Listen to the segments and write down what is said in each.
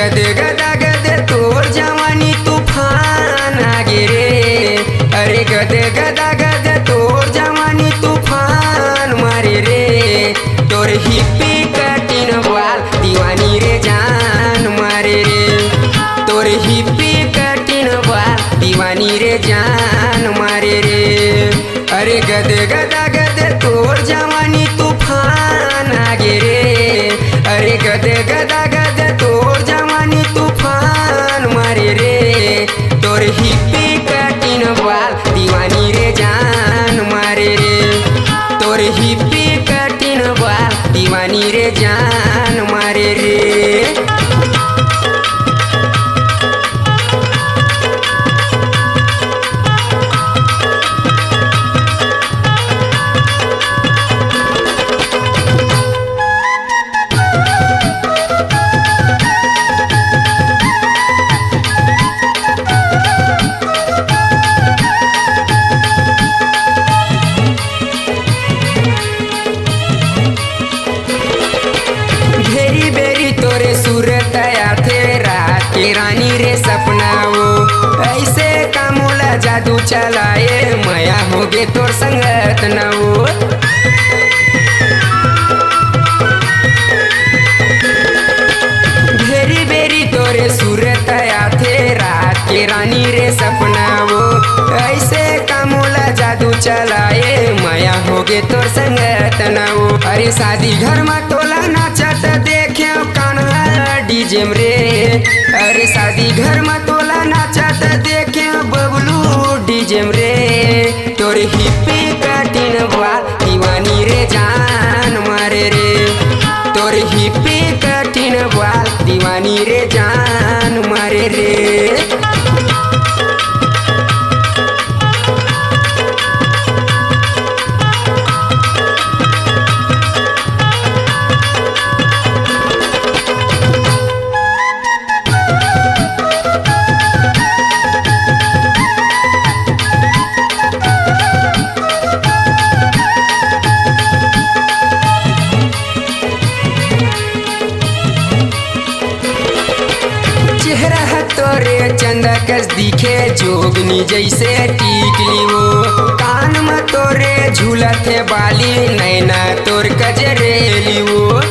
गदे गदा गदे तोर जवानी तूफान आगे रे। अरे गदे गदा गदे तोर जवानी तूफान मारे रे। तोर हिप्पी कटिन बाल दीवानी रे जान मारे रे। तोर हिप्पी कटिन बाल दीवानी रे जान मारे रे। अरे गदे गदा गदे तोर जवानी तूफान आगे रे। अरे गदे गदा गदे तोर जवानी तूफान मारे रे। तोर हिप्पी कटिन बाल दीवानी रे जान मारे रे। तोर हिप्पी कटिन बाल दीवानी रे जान मारे रे। सूरत आथे रात के रानी रे सपना वो। ऐसे कामोला जादू चलाए माया होगे तोर संगत न वो। भेरी बेरी तोरे सूरत आथे रात के रानी रे सपना वो। ऐसे कामोला जादू चलाए माया होगे तोर संगत न वो। अरे शादी घर में तोला नाचत देखे कान्हा डीजे रे। अरे शादी घर में तोला नाचत देखे बबलू डीजे रे। तोर हिप्पी कटिन बाल दीवानी रे जान मारे रे। तोर हिप्पी कटिन बाल दीवानी रे जान मारे रे। तोरे चंदा कस दिखे जोगनी जैसे टिकली वो। कान में तोरे झूलत है बाली नैना तोर कजरेली वो।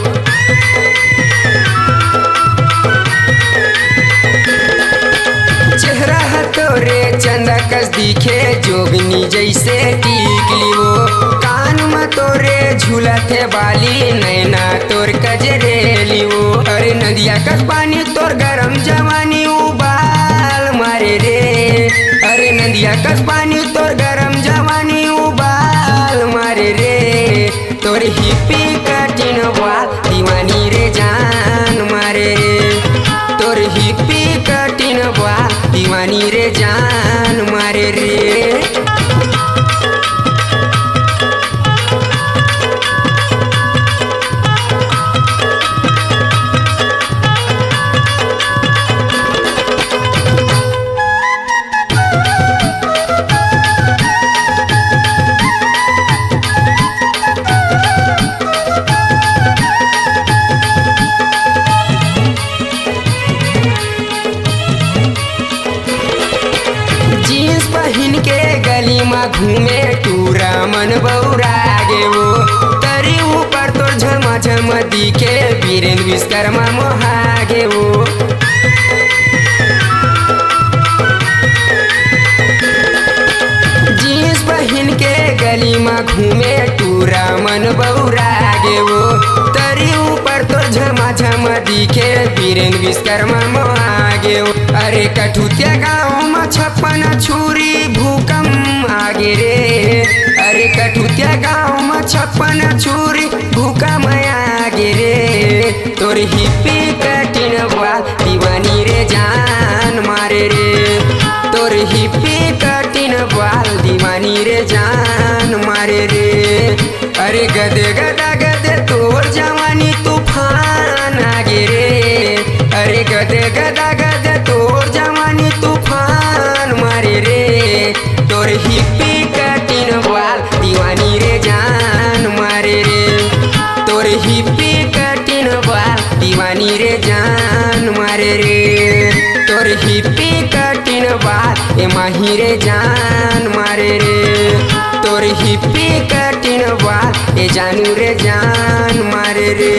चेहरा तोरे चंदा कस दिखे जोगनी जैसे टिकली वो। कान में तोरे झूलत है बाली नैना तोर कजरेली वो। अरे नदिया कस पानी तोर गरम जवानी उबाल मारे रे। अरे नदिया कस पानी तोर गरम जवानी उबाल मारे रे। तोर हिप्पी कटिन बाल दीवानी रे जान मारे रे। तोर हिप्पी कटिन बाल दीवानी रे जान मारे रे। के गली में घूमे टूरा मन बौरा गे वो। तरी ऊपर तो झमा झम दिखे वीरेंद्र विश्वकर्मा मोहागे वो। जींस पहन के गली में घूमे टूरा मन बौरा गे वो। तरी ऊपर तो झमा झम दिखे वीरेंद्र विश्वकर्मा मोहागे वो। अरे कठुतिया गाँव में 56 छुरी भूकंप आगे रे। अरे कठुतिया गाँव में 56 छुरी भूकंप आगे रे। तोर हिप्पी कटिन बाल दीवानी रे जान मारे रे। तोर हिप्पी कटिन बाल दीवानी रे जान मारे रे। अरे गदे गदा गदे तोर जवानी तूफान आगे रे। अरे गदे गदा गदे तोर जवानी तूफान मारे रे। तोर हिप्पी कटिन बाल दीवानी रे जान मारे रे। तोर हिप्पी कटिन बाल दीवानी रे जान मारे रे। ए माही रे जान मारे रे तोर हिप्पी कटिन बाल ए जानू रे जान मारे रे।